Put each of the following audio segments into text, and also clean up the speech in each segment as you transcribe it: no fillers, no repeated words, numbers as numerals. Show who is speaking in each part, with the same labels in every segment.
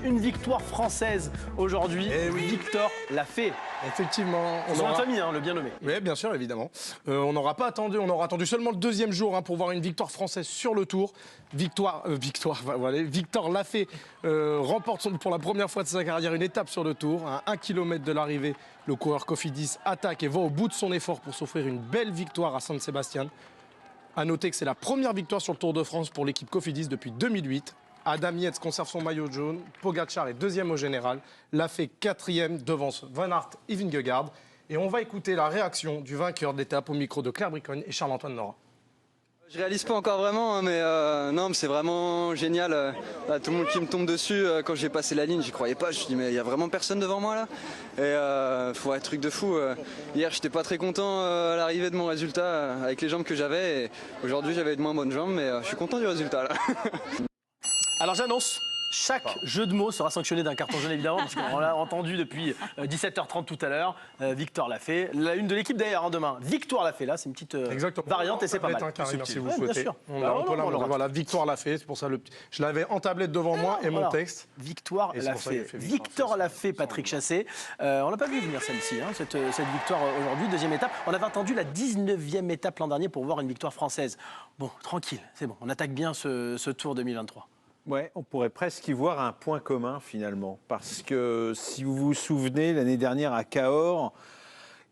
Speaker 1: une victoire française aujourd'hui. Oui. Victor l'a fait.
Speaker 2: Effectivement.
Speaker 1: On aura... famille, le bien nommé.
Speaker 2: Oui, bien sûr, évidemment. On n'aura pas attendu, on aura attendu seulement le deuxième jour pour voir une victoire française sur le Tour. Victor Lafay remporte pour la première fois de sa carrière une étape sur le Tour. À 1 km de l'arrivée, le coureur Cofidis attaque et va au bout de son effort pour s'offrir une belle victoire à San Sebastián. À noter que c'est la première victoire sur le Tour de France pour l'équipe Cofidis depuis 2008. Adam Yates conserve son maillot jaune, Pogacar est deuxième au général, Lafay quatrième devance Van Aert et Vingegaard. Et on va écouter la réaction du vainqueur de l'étape au micro de Claire Bricogne et Charles-Antoine Nora.
Speaker 3: Je réalise pas encore vraiment, mais c'est vraiment génial. Tout le monde qui me tombe dessus, quand j'ai passé la ligne, j'y croyais pas. Je me suis dit, mais il y a vraiment personne devant moi là. Et faut un truc de fou. Hier, j'étais pas très content à l'arrivée de mon résultat avec les jambes que j'avais. Et aujourd'hui, j'avais de moins bonnes jambes, mais je suis content du résultat là.
Speaker 1: Alors j'annonce. Chaque jeu de mots sera sanctionné d'un carton jaune évidemment, parce qu'on l'a entendu depuis 17h30 tout à l'heure. Victor l'a fait. La une de l'équipe d'ailleurs demain. Victoire l'a fait là, c'est une petite variante et c'est pas mal.
Speaker 2: Si vous souhaitez. Voilà, Victoire l'a fait, c'est pour ça je l'avais en tablette devant moi et mon texte.
Speaker 1: Victoire l'a fait. Victor l'a fait, Patrick Chassé. On n'a pas vu venir celle-ci, cette victoire aujourd'hui, deuxième étape. On avait attendu la 19e étape l'an dernier pour voir une victoire française. Bon, tranquille, c'est bon, on attaque bien ce Tour 2023.
Speaker 4: Ouais, on pourrait presque y voir un point commun finalement, parce que si vous vous souvenez, l'année dernière à Cahors,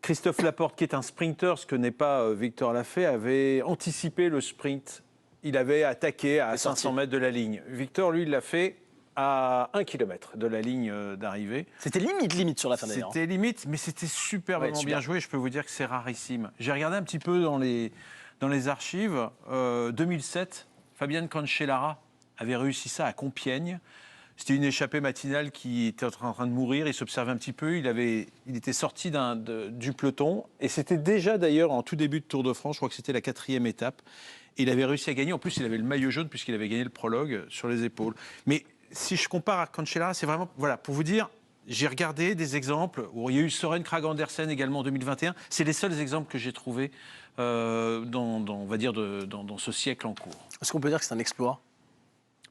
Speaker 4: Christophe Laporte, qui est un sprinter, ce que n'est pas Victor Lafay, avait anticipé le sprint. Il avait attaqué à 500 mètres de la ligne. Victor, lui, il l'a fait à 1 km de la ligne d'arrivée.
Speaker 1: C'était limite sur la fin d'ailleurs.
Speaker 4: C'était limite, mais c'était superbement bien joué. Je peux vous dire que c'est rarissime. J'ai regardé un petit peu dans les archives. 2007, Fabian Cancellara avait réussi ça à Compiègne. C'était une échappée matinale qui était en train de mourir. Il s'observait un petit peu. Il était sorti du peloton. Et c'était déjà d'ailleurs en tout début de Tour de France. Je crois que c'était la 4e étape. Et il avait réussi à gagner. En plus, il avait le maillot jaune puisqu'il avait gagné le prologue sur les épaules. Mais si je compare à Cancellara, c'est vraiment... Voilà, pour vous dire, j'ai regardé des exemples où il y a eu Søren Kragh Andersen également en 2021. C'est les seuls exemples que j'ai trouvés dans ce siècle en cours.
Speaker 1: Est-ce qu'on peut dire que c'est un exploit ?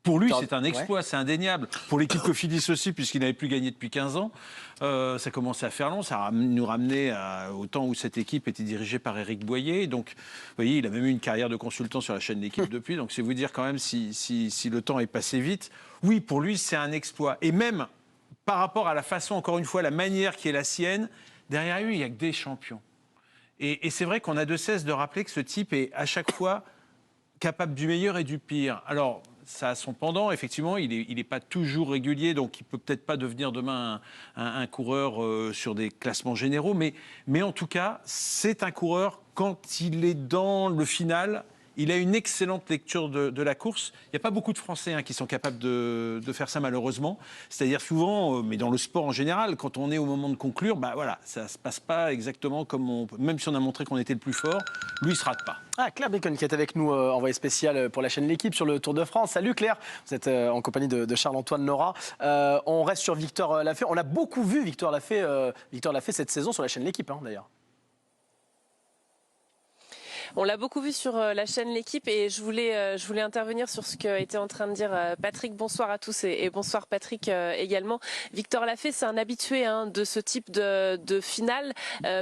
Speaker 4: Pour lui, c'est un exploit, c'est indéniable. Pour l'équipe Cofidis aussi, puisqu'il n'avait plus gagné depuis 15 ans. Ça commençait à faire long. Ça nous ramenait au temps où cette équipe était dirigée par Éric Boyer. Donc, vous voyez, il a même eu une carrière de consultant sur la chaîne L'équipe depuis. Donc, c'est vous dire quand même si le temps est passé vite. Oui, pour lui, c'est un exploit. Et même par rapport à la façon, encore une fois, la manière qui est la sienne, derrière lui, il n'y a que des champions. Et c'est vrai qu'on a de cesse de rappeler que ce type est à chaque fois capable du meilleur et du pire. Alors, ça a son pendant, effectivement, il n'est pas toujours régulier, donc il ne peut peut-être pas devenir demain un coureur sur des classements généraux, mais en tout cas, c'est un coureur, quand il est dans le final, il a une excellente lecture de la course. Il n'y a pas beaucoup de Français qui sont capables de faire ça, malheureusement. C'est-à-dire souvent, mais dans le sport en général, quand on est au moment de conclure, ça ne se passe pas exactement comme même si on a montré qu'on était le plus fort, lui, il ne se rate pas.
Speaker 1: Claire Bricogne qui est avec nous, envoyée spéciale pour la chaîne L'équipe sur le Tour de France. Salut Claire, vous êtes en compagnie de Charles-Antoine Nora. On reste sur Victor Lafay. On a beaucoup vu Victor Lafay cette saison sur la chaîne L'équipe, d'ailleurs.
Speaker 5: On l'a beaucoup vu sur la chaîne L'équipe et je voulais intervenir sur ce que était en train de dire Patrick. Bonsoir à tous et bonsoir Patrick également. Victor Lafay, c'est un habitué de ce type de finale,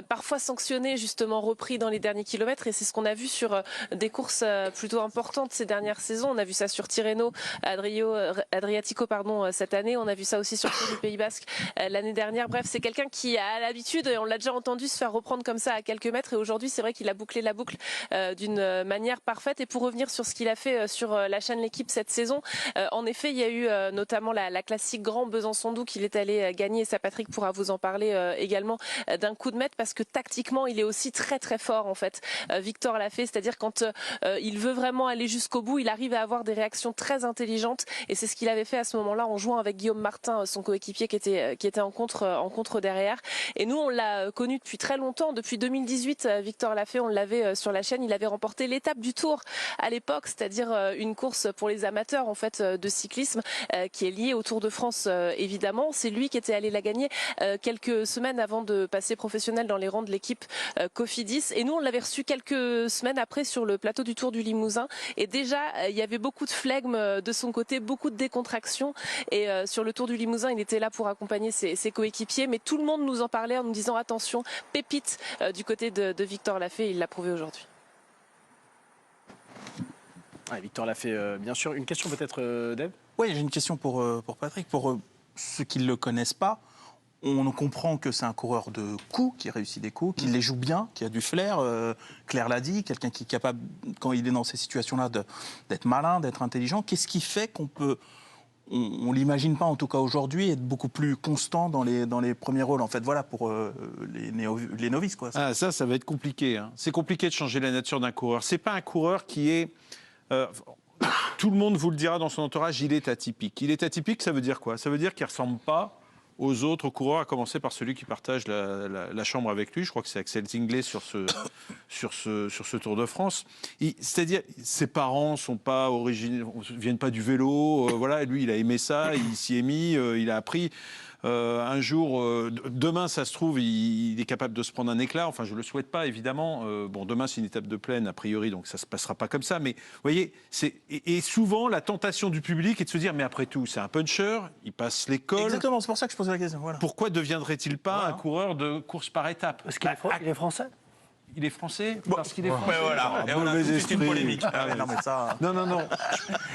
Speaker 5: parfois sanctionné, justement repris dans les derniers kilomètres, et c'est ce qu'on a vu sur des courses plutôt importantes ces dernières saisons. On a vu ça sur Tirreno Adriatico cette année, on a vu ça aussi sur le Tour du Pays Basque l'année dernière. Bref, c'est quelqu'un qui a l'habitude, et on l'a déjà entendu se faire reprendre comme ça à quelques mètres, et aujourd'hui c'est vrai qu'il a bouclé la boucle d'une manière parfaite. Et pour revenir sur ce qu'il a fait sur la chaîne L'équipe cette saison, en effet, il y a eu notamment la classique Grand Besançon-Doubs qu'il est allé gagner, et ça Patrick pourra vous en parler également d'un coup de maître, parce que tactiquement il est aussi très très fort en fait, Victor Lafay, c'est-à-dire quand il veut vraiment aller jusqu'au bout, il arrive à avoir des réactions très intelligentes, et c'est ce qu'il avait fait à ce moment-là en jouant avec Guillaume Martin, son coéquipier qui était en contre derrière. Et nous on l'a connu depuis très longtemps, depuis 2018, Victor Lafay, on l'avait sur la chaîne. Il avait remporté l'étape du Tour à l'époque, c'est-à-dire une course pour les amateurs en fait de cyclisme qui est liée au Tour de France évidemment. C'est lui qui était allé la gagner quelques semaines avant de passer professionnel dans les rangs de l'équipe Cofidis. Et nous, on l'avait reçu quelques semaines après sur le plateau du Tour du Limousin. Et déjà, il y avait beaucoup de flegme de son côté, beaucoup de décontraction. Et sur le Tour du Limousin, il était là pour accompagner ses coéquipiers. Mais tout le monde nous en parlait en nous disant attention, pépite du côté de Victor Lafay. Il l'a prouvé aujourd'hui.
Speaker 1: Ouais, Victor Lafay, bien sûr. Une question peut-être, Dave?
Speaker 6: Oui, j'ai une question pour Patrick. Pour ceux qui ne le connaissent pas, on comprend que c'est un coureur de coups, qui réussit des coups, qui les joue bien, qui a du flair. Claire l'a dit, quelqu'un qui est capable, quand il est dans ces situations-là, d'être malin, d'être intelligent. Qu'est-ce qui fait qu'on peut, on l'imagine pas en tout cas aujourd'hui, être beaucoup plus constant dans les premiers rôles, en fait, voilà, pour les novices, quoi.
Speaker 4: Ah, ça va être compliqué. Hein. C'est compliqué de changer la nature d'un coureur. C'est pas un coureur qui est... tout le monde vous le dira dans son entourage, il est atypique. Il est atypique, ça veut dire quoi? Ça veut dire qu'il ne ressemble pas aux autres coureurs, à commencer par celui qui partage la chambre avec lui. Je crois que c'est Axel Zinglet sur ce Tour de France. C'est-à-dire, ses parents viennent pas du vélo. Voilà, lui, il a aimé ça, il s'y est mis, il a appris. Un jour, demain, ça se trouve, il est capable de se prendre un éclat. Enfin, je ne le souhaite pas, évidemment. Bon, demain, c'est une étape de plaine, a priori, donc ça ne se passera pas comme ça. Mais vous voyez, et souvent, la tentation du public est de se dire, mais après tout, c'est un puncher, il passe l'école.
Speaker 6: Exactement, c'est pour ça que je posais la question. Voilà.
Speaker 4: Pourquoi ne deviendrait-il pas un coureur de course par étapes?
Speaker 1: Parce qu'il est français.
Speaker 4: Il est français parce qu'il est français.
Speaker 6: Ouais, voilà. Et on a tout de suite une polémique. Non, mais ça...
Speaker 4: Non.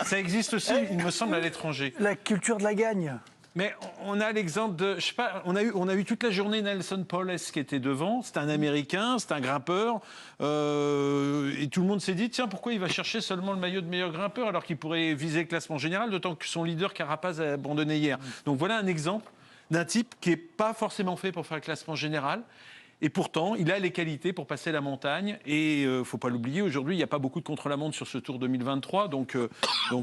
Speaker 4: Ça existe aussi, il me semble, à l'étranger.
Speaker 1: La culture de la gagne.
Speaker 4: Mais on a l'exemple de, je sais pas, on a eu toute la journée Nelson Powles qui était devant. C'est un Américain, c'est un grimpeur, et tout le monde s'est dit tiens, pourquoi il va chercher seulement le maillot de meilleur grimpeur alors qu'il pourrait viser le classement général, d'autant que son leader Carapaz a abandonné hier. Donc voilà un exemple d'un type qui est pas forcément fait pour faire le classement général. Et pourtant, il a les qualités pour passer la montagne. Et faut pas l'oublier, aujourd'hui, il n'y a pas beaucoup de contre-la-montre sur ce Tour 2023. Donc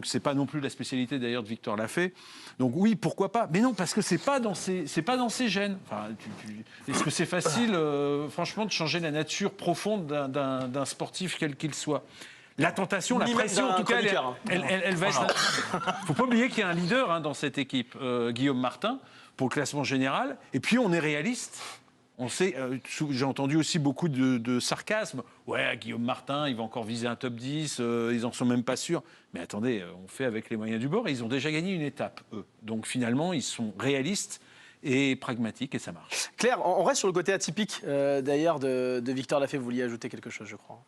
Speaker 4: c'est pas non plus la spécialité d'ailleurs de Victor Lafay. Donc oui, pourquoi pas? Mais non, parce que c'est pas dans ses gènes. Enfin, est-ce que c'est facile, franchement, de changer la nature profonde d'un sportif quel qu'il soit? La tentation, la pression, en tout cas, elle va être... Faut pas oublier qu'il y a un leader dans cette équipe, Guillaume Martin, pour le classement général. Et puis, on est réaliste. On sait, j'ai entendu aussi beaucoup de sarcasme. Ouais, Guillaume Martin, il va encore viser un top 10, ils en sont même pas sûrs. Mais attendez, on fait avec les moyens du bord et ils ont déjà gagné une étape, eux. Donc finalement, ils sont réalistes et pragmatiques et ça marche.
Speaker 1: Claire, on reste sur le côté atypique d'ailleurs de Victor Lafay. Vous vouliez ajouter quelque chose, je crois.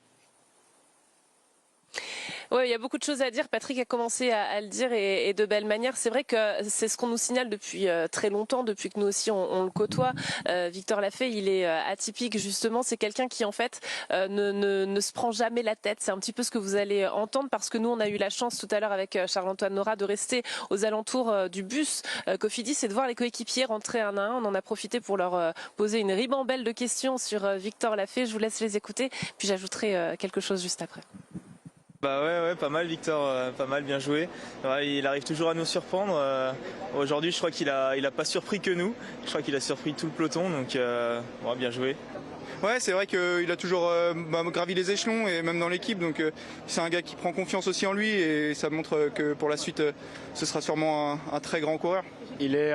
Speaker 5: Oui, il y a beaucoup de choses à dire. Patrick a commencé à le dire et de belle manière. C'est vrai que c'est ce qu'on nous signale depuis très longtemps, depuis que nous aussi on le côtoie. Victor Lafay, il est atypique justement. C'est quelqu'un qui en fait ne se prend jamais la tête. C'est un petit peu ce que vous allez entendre parce que nous on a eu la chance tout à l'heure avec Charles-Antoine Nora de rester aux alentours du bus Cofidis et de voir les coéquipiers rentrer un à un. On en a profité pour leur poser une ribambelle de questions sur Victor Lafay. Je vous laisse les écouter, puis j'ajouterai quelque chose juste après.
Speaker 7: Bah ouais, pas mal Victor, pas mal, bien joué. Ouais, il arrive toujours à nous surprendre. Aujourd'hui, je crois qu'il a pas surpris que nous. Je crois qu'il a surpris tout le peloton, donc ouais, bien joué.
Speaker 8: Ouais, c'est vrai qu'il a toujours gravi les échelons et même dans l'équipe, donc c'est un gars qui prend confiance aussi en lui et ça montre que pour la suite, ce sera sûrement un très grand coureur.
Speaker 9: Il est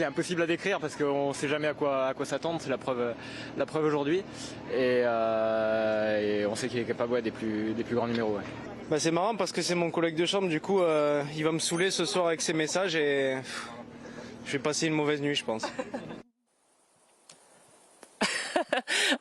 Speaker 9: impossible à décrire parce qu'on ne sait jamais à quoi s'attendre, c'est la preuve aujourd'hui. Et on sait qu'il est capable des plus grands numéros. Ouais.
Speaker 10: Bah, c'est marrant parce que c'est mon collègue de chambre, du coup il va me saouler ce soir avec ses messages et je vais passer une mauvaise nuit, je pense.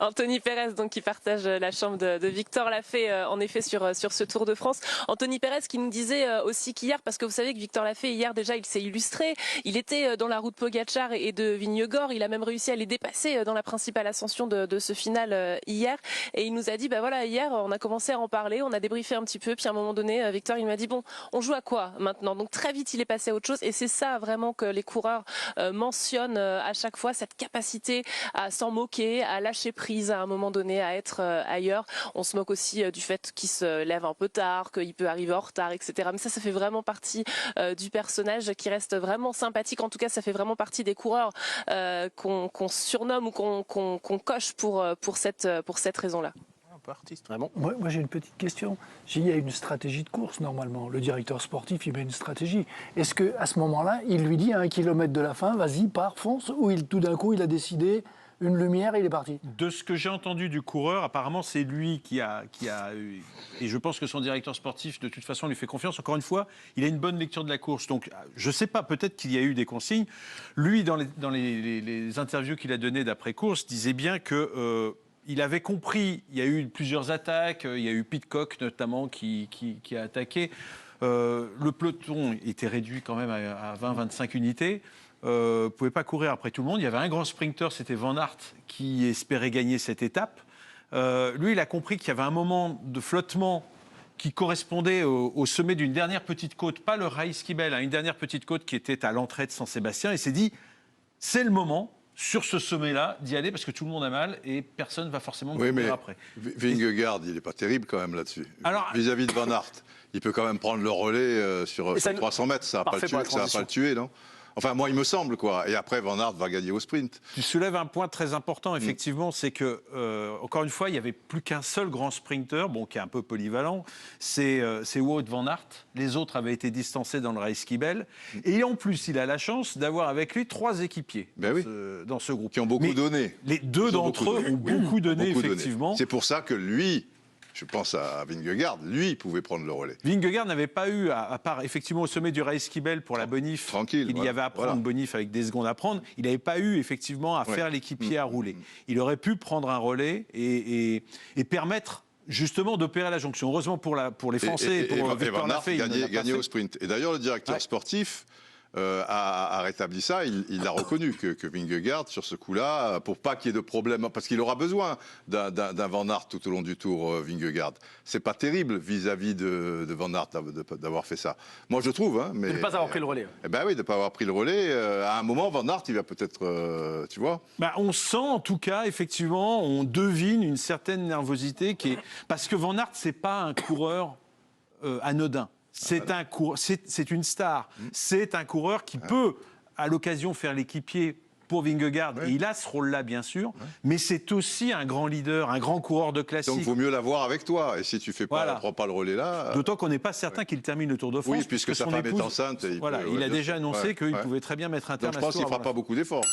Speaker 5: Anthony Pérez, donc, qui partage la chambre de Victor Lafay, en effet, sur ce Tour de France. Anthony Pérez qui nous disait aussi qu'hier, parce que vous savez que Victor Lafay, hier déjà, il s'est illustré. Il était dans la route Pogacar et de Vingegaard. Il a même réussi à les dépasser dans la principale ascension de ce final hier. Et il nous a dit, bah voilà, hier, on a commencé à en parler, on a débriefé un petit peu. Puis à un moment donné, Victor, il m'a dit, bon, on joue à quoi maintenant? Donc très vite, il est passé à autre chose. Et c'est ça vraiment que les coureurs mentionnent à chaque fois, cette capacité à s'en moquer, à lâcher prise à un moment donné, à être ailleurs. On se moque aussi du fait qu'il se lève un peu tard, qu'il peut arriver en retard, etc. Mais ça fait vraiment partie du personnage qui reste vraiment sympathique. En tout cas, ça fait vraiment partie des coureurs qu'on surnomme ou qu'on coche pour cette raison-là.
Speaker 6: peu artiste.
Speaker 1: Vraiment.
Speaker 11: Moi j'ai une petite question. Il y a une stratégie de course normalement. Le directeur sportif, il met une stratégie. Est-ce qu'à ce moment-là, il lui dit à 1 kilomètre de la fin, vas-y, pars, fonce, ou tout d'un coup, il a décidé une lumière et il est parti?
Speaker 4: De ce que j'ai entendu du coureur, apparemment, c'est lui qui a eu... Et je pense que son directeur sportif, de toute façon, lui fait confiance. Encore une fois, il a une bonne lecture de la course. Donc, je ne sais pas, peut-être qu'il y a eu des consignes. Lui, dans les interviews qu'il a données d'après-course, disait bien que... il avait compris, il y a eu plusieurs attaques, il y a eu Pidcock notamment qui a attaqué. Le peloton était réduit quand même à 20-25 unités. Ne pouvait pas courir après tout le monde. Il y avait un grand sprinter, c'était Van Aert, qui espérait gagner cette étape. Lui, il a compris qu'il y avait un moment de flottement qui correspondait au sommet d'une dernière petite côte, pas le Raiskibel, une dernière petite côte qui était à l'entrée de Saint-Sébastien. Il s'est dit, c'est le moment, sur ce sommet-là, d'y aller parce que tout le monde a mal et personne ne va forcément courir après.
Speaker 12: Vingegaard, il n'est pas terrible quand même là-dessus. Vis-à-vis de Van Aert, il peut quand même prendre le relais sur 300 mètres. Ça ne va pas le tuer, non? Enfin, moi, il me semble, quoi. Et après, Van Aert va gagner au sprint.
Speaker 4: Tu soulèves un point très important, effectivement, c'est que, encore une fois, il n'y avait plus qu'un seul grand sprinter, qui est un peu polyvalent, c'est Wout Van Aert. Les autres avaient été distancés dans le Raiskibel. Et en plus, il a la chance d'avoir avec lui 3 équipiers dans ce groupe.
Speaker 12: Qui ont beaucoup donné.
Speaker 4: Les 2 d'entre eux ont beaucoup donné, effectivement.
Speaker 12: C'est pour ça que lui... Je pense à Vingegaard, lui, il pouvait prendre le relais.
Speaker 4: Vingegaard n'avait pas eu, à part effectivement au sommet du Raiskibel pour la bonif, il y avait à prendre bonif avec des secondes à prendre, il n'avait pas eu effectivement à faire l'équipier à rouler. Il aurait pu prendre un relais et permettre justement d'opérer la jonction. Heureusement pour les Français et pour Victor Lafay,
Speaker 12: gagner au sprint. Et d'ailleurs, le directeur sportif a rétabli ça. Il a reconnu que Vingegaard, sur ce coup-là, pour pas qu'il y ait de problème, parce qu'il aura besoin d'un Van Aert tout au long du tour, Vingegaard. C'est pas terrible vis-à-vis de Van Aert d'avoir fait ça. Moi, je trouve. Mais
Speaker 1: de ne pas avoir pris le relais.
Speaker 12: Eh ben oui, de ne pas avoir pris le relais. À un moment, Van Aert, il va peut-être, tu vois.
Speaker 4: On sent, en tout cas, effectivement, on devine une certaine nervosité parce que Van Aert, c'est pas un coureur anodin. C'est une star. C'est un coureur qui peut, à l'occasion, faire l'équipier pour Vingegaard. Et il a ce rôle-là, bien sûr. Mais c'est aussi un grand leader, un grand coureur de classique.
Speaker 12: Donc, il vaut mieux l'avoir avec toi. Et si tu prends pas le relais là...
Speaker 4: D'autant qu'on n'est pas certain qu'il termine le Tour de France.
Speaker 12: Oui, puisque sa femme est enceinte.
Speaker 4: Il a déjà annoncé qu'il pouvait très bien mettre un terme à ce tour.
Speaker 12: Je pense qu'il ne fera pas beaucoup d'efforts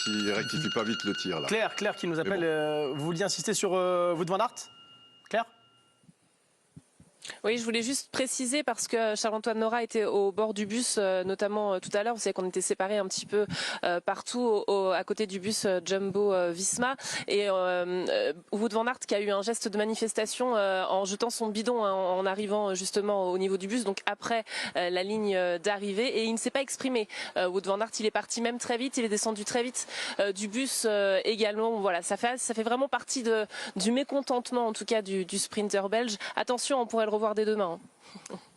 Speaker 12: s'il ne rectifie pas vite le tir. Là.
Speaker 1: Claire qui nous appelle. Vous vouliez insister sur Wout Van Aert? Claire?
Speaker 5: Oui, je voulais juste préciser parce que Charles-Antoine Nora était au bord du bus, notamment tout à l'heure. Vous savez qu'on était séparés un petit peu partout à côté du bus Jumbo Visma. Et Wout Van Aert qui a eu un geste de manifestation en jetant son bidon en arrivant justement au niveau du bus, donc après la ligne d'arrivée. Et il ne s'est pas exprimé. Wout Van Aert, il est parti même très vite, il est descendu très vite du bus également. Voilà, ça fait vraiment partie du mécontentement en tout cas du sprinter belge. Attention, on pourrait le revoir dès demain.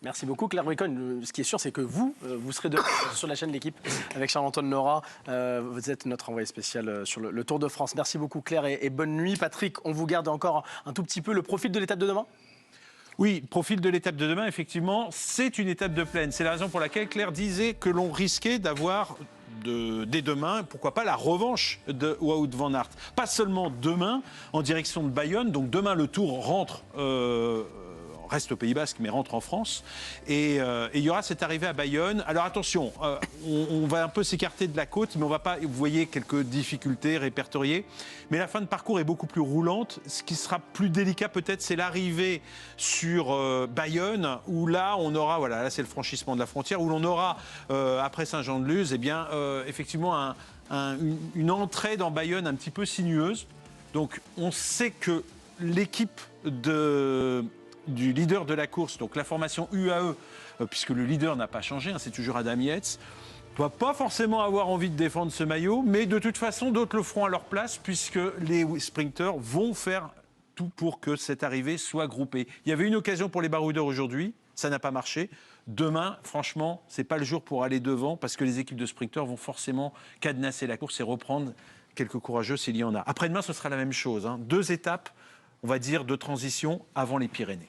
Speaker 1: Merci beaucoup Claire Bricon. Ce qui est sûr, c'est que vous serez sur la chaîne L'Équipe avec Charles-Antoine Nora. Vous êtes notre envoyé spécial sur le Tour de France. Merci beaucoup Claire et bonne nuit. Patrick, on vous garde encore un tout petit peu le profil de l'étape de demain?
Speaker 4: Oui, le profil de l'étape de demain, effectivement, c'est une étape de plaine. C'est la raison pour laquelle Claire disait que l'on risquait d'avoir dès demain, pourquoi pas, la revanche de Wout Van Aert. Pas seulement demain, en direction de Bayonne. Donc demain, le Tour reste au Pays Basque, mais rentre en France. Et il y aura cette arrivée à Bayonne. Alors attention, on va un peu s'écarter de la côte, mais on va pas... Vous voyez quelques difficultés répertoriées. Mais la fin de parcours est beaucoup plus roulante. Ce qui sera plus délicat peut-être, c'est l'arrivée sur Bayonne, où là, on aura... là c'est le franchissement de la frontière, où l'on aura, après Saint-Jean-de-Luz, effectivement une entrée dans Bayonne un petit peu sinueuse. Donc on sait que l'équipe du leader de la course, donc la formation UAE, puisque le leader n'a pas changé, c'est toujours Adam Yates, ne doit pas forcément avoir envie de défendre ce maillot, mais de toute façon, d'autres le feront à leur place, puisque les sprinteurs vont faire tout pour que cette arrivée soit groupée. Il y avait une occasion pour les baroudeurs aujourd'hui, ça n'a pas marché. Demain, franchement, ce n'est pas le jour pour aller devant, parce que les équipes de sprinteurs vont forcément cadenasser la course et reprendre quelques courageux s'il y en a. Après-demain, ce sera la même chose. 2 étapes, on va dire, de transition avant les Pyrénées.